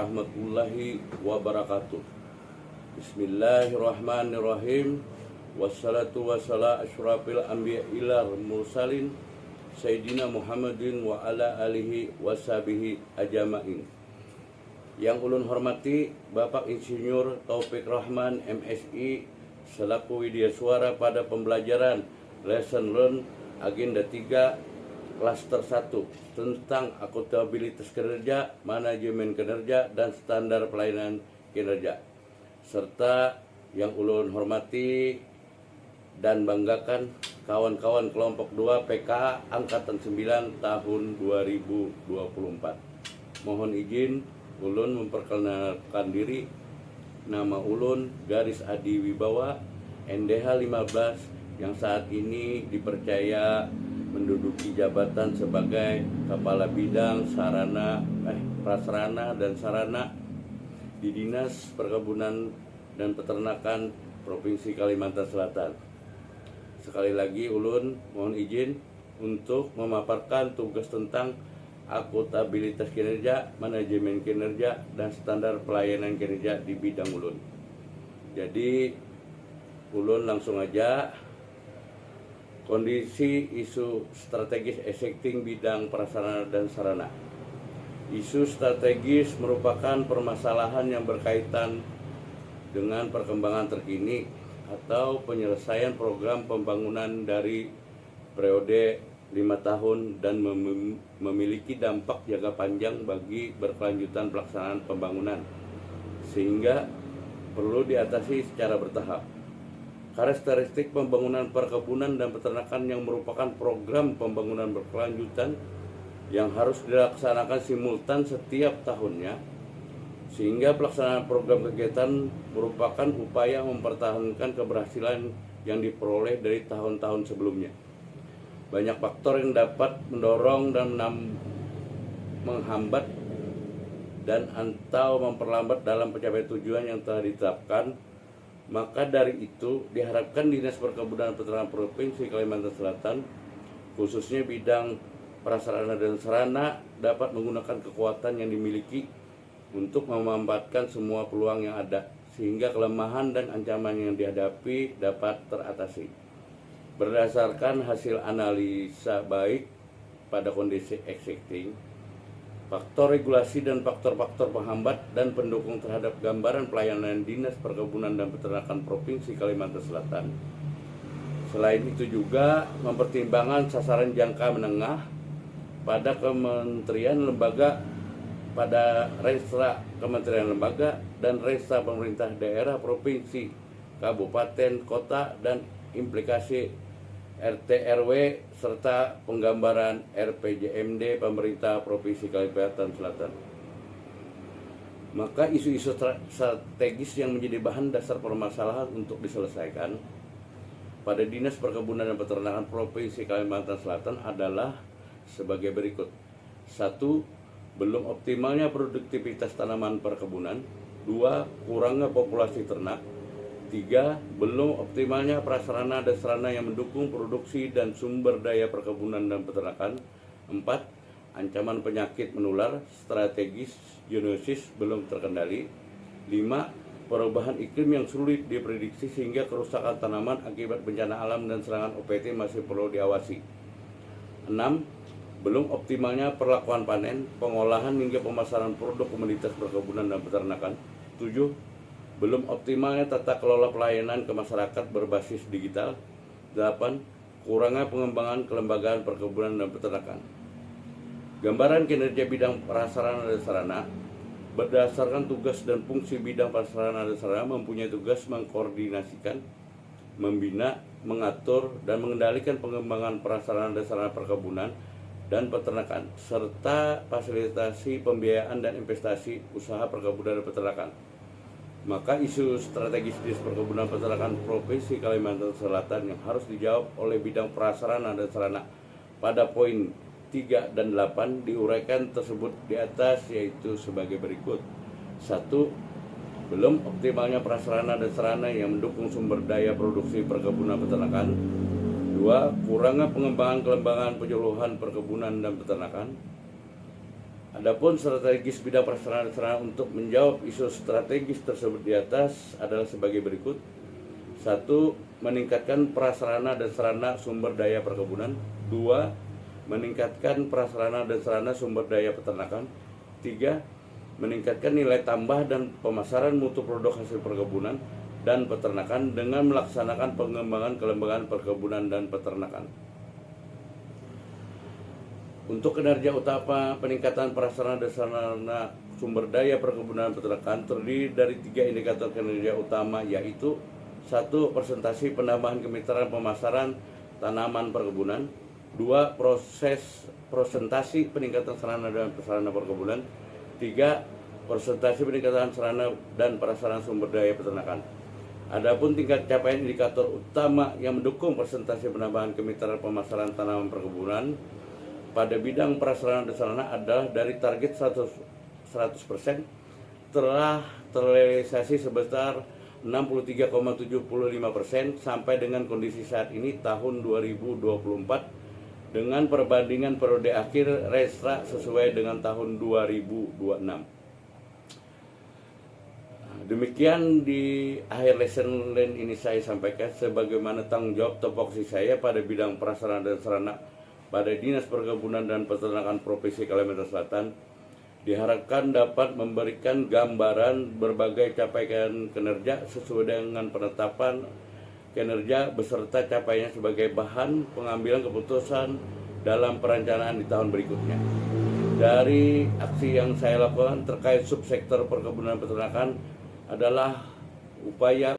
warahmatullahi wabarakatuh. Bismillahirrahmanirrahim. Wassalatu wassalamu asyrafil anbiya ilar mursalin Sayyidina Muhammadin wa ala alihi washabihi ajma'in. Yang ulun hormati Bapak Insinyur Taufik Rahman MSI selaku widyaswara pada pembelajaran Lesson Learn Agenda 3 Klaster 1 tentang akuntabilitas kinerja, manajemen kinerja, dan standar pelayanan kinerja. Serta yang ulun hormati dan banggakan kawan-kawan kelompok 2 PKA Angkatan 9 tahun 2024. Mohon izin ulun memperkenalkan diri. Nama ulun Garis Adi Wibawa, NDH 15, yang saat ini dipercaya menduduki jabatan sebagai Kepala Bidang Prasarana dan Sarana di Dinas Perkebunan dan Peternakan Provinsi Kalimantan Selatan. Sekali lagi ulun mohon izin untuk memaparkan tugas tentang akuntabilitas kinerja, manajemen kinerja, dan standar pelayanan kinerja di bidang ulun. Jadi ulun langsung aja. Kondisi isu strategis existing bidang prasarana dan sarana. Isu strategis merupakan permasalahan yang berkaitan dengan perkembangan terkini atau penyelesaian program pembangunan dari periode 5 tahun dan memiliki dampak jangka panjang bagi berkelanjutan pelaksanaan pembangunan, sehingga perlu diatasi secara bertahap. Karakteristik pembangunan perkebunan dan peternakan yang merupakan program pembangunan berkelanjutan yang harus dilaksanakan simultan setiap tahunnya, sehingga pelaksanaan program kegiatan merupakan upaya mempertahankan keberhasilan yang diperoleh dari tahun-tahun sebelumnya. Banyak faktor yang dapat mendorong dan menghambat dan atau memperlambat dalam pencapaian tujuan yang telah ditetapkan. Maka dari itu diharapkan Dinas Perkebunan dan Peternakan Provinsi Kalimantan Selatan, khususnya bidang prasarana dan sarana, dapat menggunakan kekuatan yang dimiliki untuk memanfaatkan semua peluang yang ada, sehingga kelemahan dan ancaman yang dihadapi dapat teratasi. Berdasarkan hasil analisa baik pada kondisi existing, faktor regulasi dan faktor-faktor penghambat dan pendukung terhadap gambaran pelayanan Dinas Perkebunan dan Peternakan Provinsi Kalimantan Selatan. Selain itu juga mempertimbangkan sasaran jangka menengah pada kementerian lembaga, pada restra kementerian lembaga dan restra pemerintah daerah, provinsi, kabupaten, kota, dan implikasi RT/RW serta penggambaran RPJMD pemerintah Provinsi Kalimantan Selatan. Maka isu-isu strategis yang menjadi bahan dasar permasalahan untuk diselesaikan pada Dinas Perkebunan dan Peternakan Provinsi Kalimantan Selatan adalah sebagai berikut. 1. Belum optimalnya produktivitas tanaman perkebunan. 2. Kurangnya populasi ternak. 3. Belum optimalnya prasarana dan sarana yang mendukung produksi dan sumber daya perkebunan dan peternakan. 4. Ancaman penyakit menular strategis zoonosis belum terkendali. 5. Perubahan iklim yang sulit diprediksi sehingga kerusakan tanaman akibat bencana alam dan serangan OPT masih perlu diawasi. 6. Belum optimalnya perlakuan panen, pengolahan hingga pemasaran produk komoditas perkebunan dan peternakan. 7. Belum optimalnya tata kelola pelayanan ke masyarakat berbasis digital. 8. Kurangnya pengembangan kelembagaan perkebunan dan peternakan. Gambaran kinerja bidang prasarana dan sarana. Berdasarkan tugas dan fungsi bidang prasarana dan sarana mempunyai tugas mengkoordinasikan, membina, mengatur, dan mengendalikan pengembangan prasarana dan sarana perkebunan dan peternakan, serta fasilitasi pembiayaan dan investasi usaha perkebunan dan peternakan. Maka isu strategis Dinas Perkebunan Peternakan Provinsi Kalimantan Selatan yang harus dijawab oleh bidang prasarana dan sarana pada poin 3 dan 8 diuraikan tersebut di atas, yaitu sebagai berikut. 1. Belum optimalnya prasarana dan sarana yang mendukung sumber daya produksi perkebunan peternakan. 2. Kurangnya pengembangan kelembagaan penyuluhan perkebunan dan peternakan. Adapun strategis bidang prasarana dan sarana untuk menjawab isu strategis tersebut di atas adalah sebagai berikut. 1. Meningkatkan prasarana dan sarana sumber daya perkebunan. 2. Meningkatkan prasarana dan sarana sumber daya peternakan. 3. Meningkatkan nilai tambah dan pemasaran mutu produk hasil perkebunan dan peternakan dengan melaksanakan pengembangan kelembagaan perkebunan dan peternakan. Untuk kinerja utama peningkatan prasarana dan sarana sumber daya perkebunan dan peternakan terdiri dari 3 indikator kinerja utama, yaitu 1. Presentasi penambahan kemitraan pemasaran tanaman perkebunan. 2. Presentasi peningkatan sarana dan prasarana perkebunan. 3. Presentasi peningkatan sarana dan prasarana sumber daya peternakan. Adapun tingkat capaian indikator utama yang mendukung presentasi penambahan kemitraan pemasaran tanaman perkebunan pada bidang prasarana dan sarana adalah dari target 100% telah terrealisasi sebesar 63,75% sampai dengan kondisi saat ini tahun 2024 dengan perbandingan periode akhir restra sesuai dengan tahun 2026. Demikian di akhir lesson learn ini saya sampaikan sebagaimana tanggung jawab tupoksi saya pada bidang prasarana dan sarana pada Dinas Perkebunan dan Peternakan Provinsi Kalimantan Selatan. Diharapkan dapat memberikan gambaran berbagai capaian kinerja sesuai dengan penetapan kinerja beserta capaiannya sebagai bahan pengambilan keputusan dalam perencanaan di tahun berikutnya. Dari aksi yang saya lakukan terkait subsektor perkebunan peternakan adalah upaya